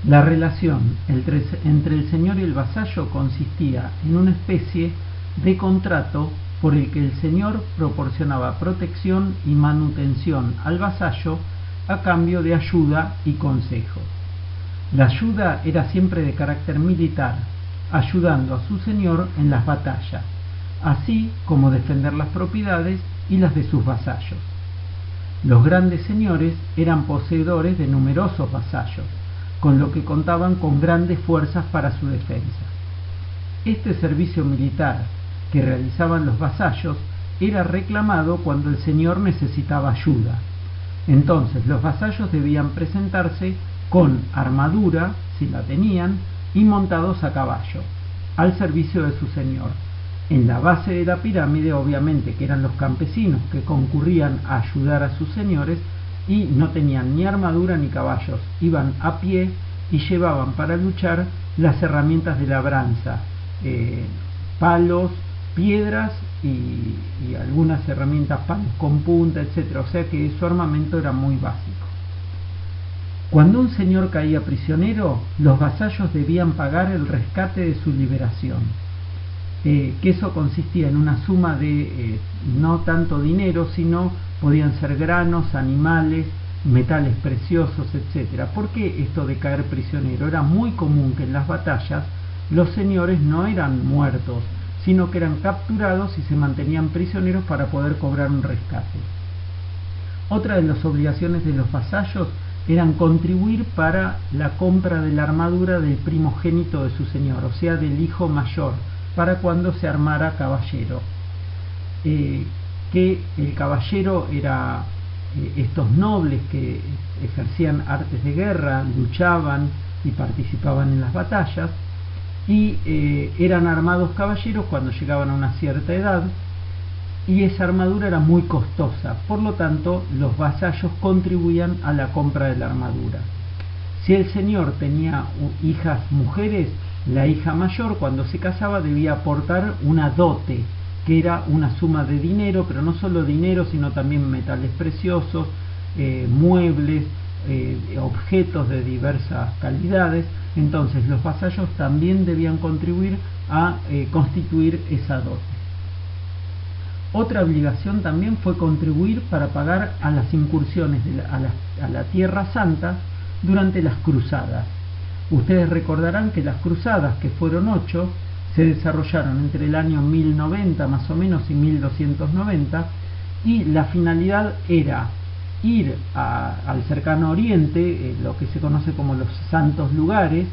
La relación entre el señor y el vasallo consistía en una especie de contrato por el que el señor proporcionaba protección y manutención al vasallo a cambio de ayuda y consejo. La ayuda era siempre de carácter militar, ayudando a su señor en las batallas, así como defender las propiedades y las de sus vasallos. Los grandes señores eran poseedores de numerosos vasallos, con lo que contaban con grandes fuerzas para su defensa. Este servicio militar que realizaban los vasallos era reclamado cuando el señor necesitaba ayuda. Entonces los vasallos debían presentarse con armadura, si la tenían, y montados a caballo, al servicio de su señor. En la base de la pirámide, obviamente, que eran los campesinos que concurrían a ayudar a sus señores y no tenían ni armadura ni caballos, iban a pie y llevaban para luchar las herramientas de labranza, palos, piedras y algunas herramientas, palos con punta, etc. O sea que su armamento era muy básico. Cuando un señor caía prisionero, los vasallos debían pagar el rescate de su liberación, que eso consistía en una suma de no tanto dinero, sino podían ser granos, animales, metales preciosos, etc. ¿Por qué esto de caer prisionero? Era muy común que en las batallas los señores no eran muertos, sino que eran capturados y se mantenían prisioneros para poder cobrar un rescate. Otra de las obligaciones de los vasallos eran contribuir para la compra de la armadura del primogénito de su señor, o sea, del hijo mayor, para cuando se armara caballero. Que el caballero era estos nobles que ejercían artes de guerra, luchaban y participaban en las batallas, y eran armados caballeros cuando llegaban a una cierta edad, y esa armadura era muy costosa, por lo tanto los vasallos contribuían a la compra de la armadura. Si el señor tenía hijas mujeres, la hija mayor cuando se casaba debía aportar una dote, que era una suma de dinero, pero no solo dinero, sino también metales preciosos, muebles, objetos de diversas calidades. Entonces los vasallos también debían contribuir a constituir esa dote. Otra obligación también fue contribuir para pagar a las incursiones a la Tierra Santa durante las cruzadas. Ustedes recordarán que las cruzadas, que fueron 8, se desarrollaron entre el año 1090 más o menos y 1290, y la finalidad era ir al cercano oriente, lo que se conoce como los santos lugares,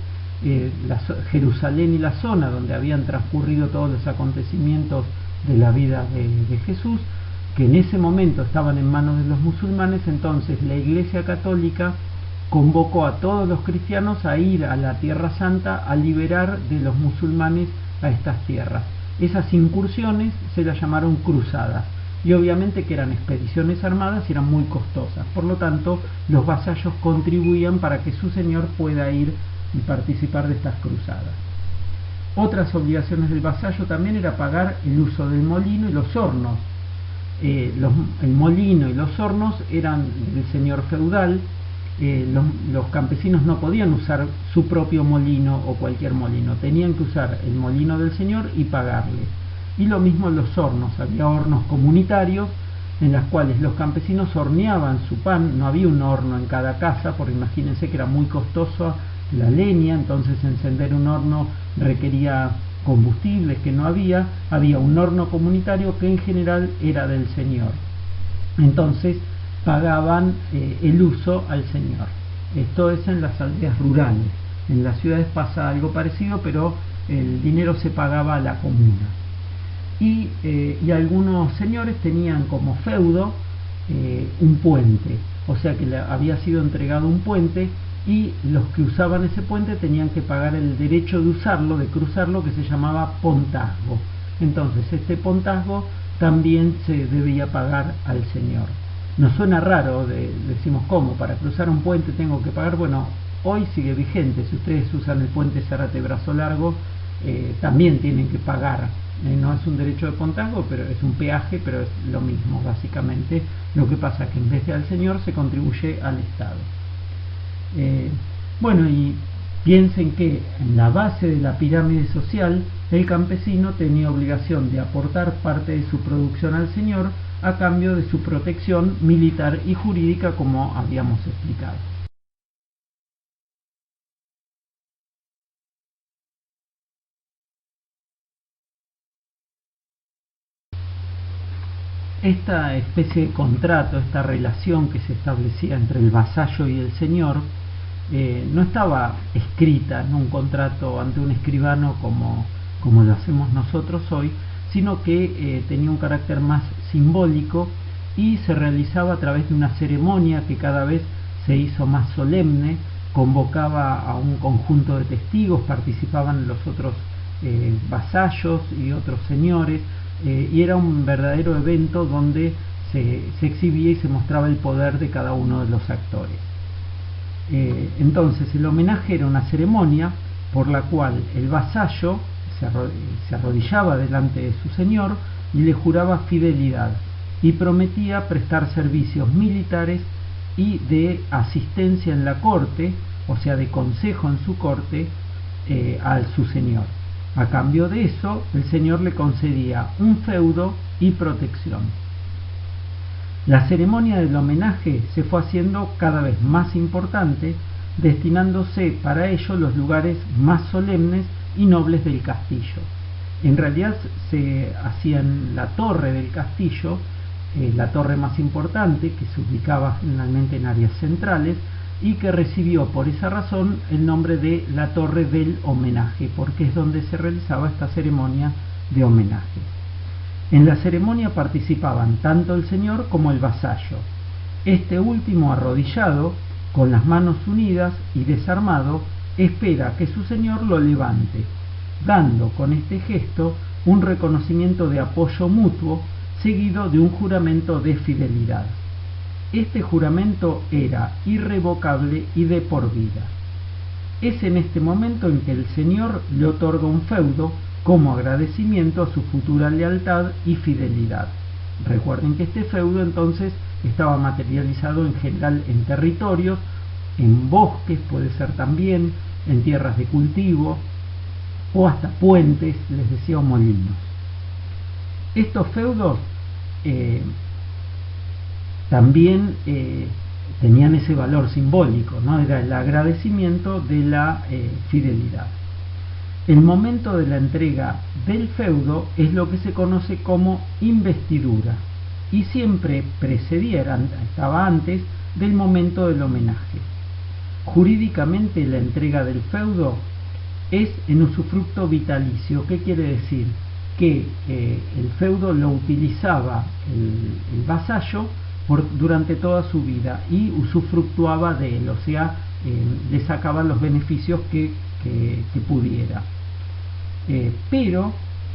Jerusalén y la zona donde habían transcurrido todos los acontecimientos de la vida de Jesús, que en ese momento estaban en manos de los musulmanes. Entonces la Iglesia Católica convocó a todos los cristianos a ir a la Tierra Santa a liberar de los musulmanes a estas tierras. Esas incursiones se las llamaron cruzadas, y obviamente que eran expediciones armadas y eran muy costosas. Por lo tanto, los vasallos contribuían para que su señor pueda ir y participar de estas cruzadas. Otras obligaciones del vasallo también era pagar el uso del molino y los hornos. El molino y los hornos eran del señor feudal. Los campesinos no podían usar su propio molino o cualquier molino, tenían que usar el molino del señor y pagarle. Y lo mismo los hornos, había hornos comunitarios en los cuales los campesinos horneaban su pan. No había un horno en cada casa, porque imagínense que era muy costoso la leña, entonces encender un horno requería combustibles que no había. Había un horno comunitario que en general era del señor, entonces pagaban el uso al señor. Esto es en las aldeas rurales. En las ciudades pasa algo parecido, pero el dinero se pagaba a la comuna. Y algunos señores tenían como feudo un puente, o sea que le había sido entregado un puente, y los que usaban ese puente tenían que pagar el derecho de usarlo, de cruzarlo, que se llamaba pontazgo. Entonces este pontazgo también se debía pagar al señor. Nos suena raro, decimos, ¿cómo? Para cruzar un puente tengo que pagar. Bueno, hoy sigue vigente. Si ustedes usan el puente Zárate Brazo Largo, también tienen que pagar. No es un derecho de pontazgo, pero es un peaje, pero es lo mismo básicamente. Lo que pasa es que en vez de al señor se contribuye al Estado. Bueno, y Piensen que en la base de la pirámide social el campesino tenía obligación de aportar parte de su producción al señor a cambio de su protección militar y jurídica, como habíamos explicado. Esta especie de contrato, esta relación que se establecía entre el vasallo y el señor, no estaba escrita en un contrato ante un escribano como lo hacemos nosotros hoy, sino que tenía un carácter más simbólico y se realizaba a través de una ceremonia que cada vez se hizo más solemne, convocaba a un conjunto de testigos, participaban los otros vasallos y otros señores, y era un verdadero evento donde se exhibía y se mostraba el poder de cada uno de los actores. Entonces el homenaje era una ceremonia por la cual el vasallo se arrodillaba delante de su señor y le juraba fidelidad y prometía prestar servicios militares y de asistencia en la corte, o sea, de consejo en su corte, a su señor. A cambio de eso, el señor le concedía un feudo y protección. La ceremonia del homenaje se fue haciendo cada vez más importante, destinándose para ello los lugares más solemnes y nobles del castillo. En realidad se hacía en la torre del castillo, la torre más importante, que se ubicaba generalmente en áreas centrales y que recibió por esa razón el nombre de la Torre del Homenaje, porque es donde se realizaba esta ceremonia de homenaje. En la ceremonia participaban tanto el señor como el vasallo. Este último, arrodillado, con las manos unidas y desarmado, espera que su señor lo levante, dando con este gesto un reconocimiento de apoyo mutuo, seguido de un juramento de fidelidad. Este juramento era irrevocable y de por vida. Es en este momento en que el señor le otorga un feudo como agradecimiento a su futura lealtad y fidelidad. Recuerden que este feudo entonces estaba materializado en general en territorios, en bosques, puede ser también, en tierras de cultivo o hasta puentes, les decía, o molinos. Estos feudos también tenían ese valor simbólico, ¿no? Era el agradecimiento de la fidelidad. El momento de la entrega del feudo es lo que se conoce como investidura y siempre precedía, estaba antes del momento del homenaje. Jurídicamente la entrega del feudo es en usufructo vitalicio. ¿Qué quiere decir? Que el feudo lo utilizaba el vasallo durante toda su vida y usufructuaba de él, o sea, le sacaba los beneficios que pudiera. Pero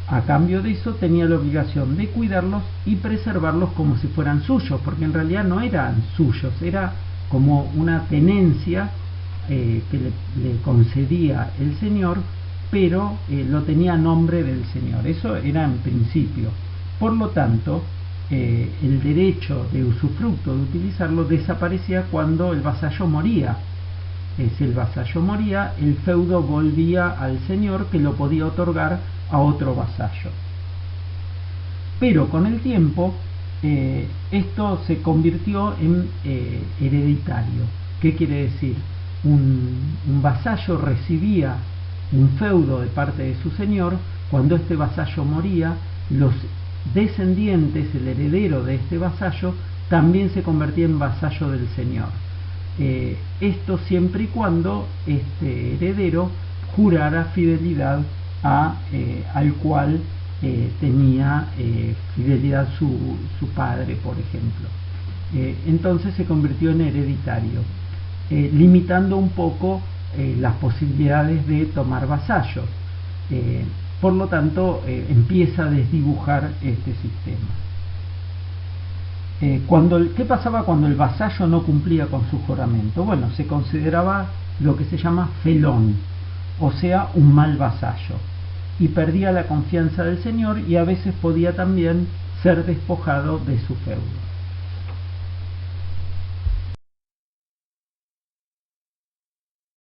a cambio de eso tenía la obligación de cuidarlos y preservarlos como si fueran suyos, porque en realidad no eran suyos, era como una tenencia que le concedía el señor, pero lo tenía a nombre del señor. Eso era en principio. Por lo tanto, el derecho de usufructo, de utilizarlo, desaparecía cuando el vasallo moría. Si el vasallo moría, el feudo volvía al señor, que lo podía otorgar a otro vasallo. Pero con el tiempo esto se convirtió en hereditario. ¿Qué quiere decir? Un vasallo recibía un feudo de parte de su señor. Cuando este vasallo moría, los descendientes, el heredero de este vasallo, también se convertía en vasallo del señor. Esto siempre y cuando este heredero jurara fidelidad al cual tenía fidelidad su padre, por ejemplo. Entonces se convirtió en hereditario, limitando un poco las posibilidades de tomar vasallos. Por lo tanto, empieza a desdibujar este sistema. ¿Qué pasaba cuando el vasallo no cumplía con su juramento? Bueno, se consideraba lo que se llama felón, o sea, un mal vasallo, y perdía la confianza del señor y a veces podía también ser despojado de su feudo.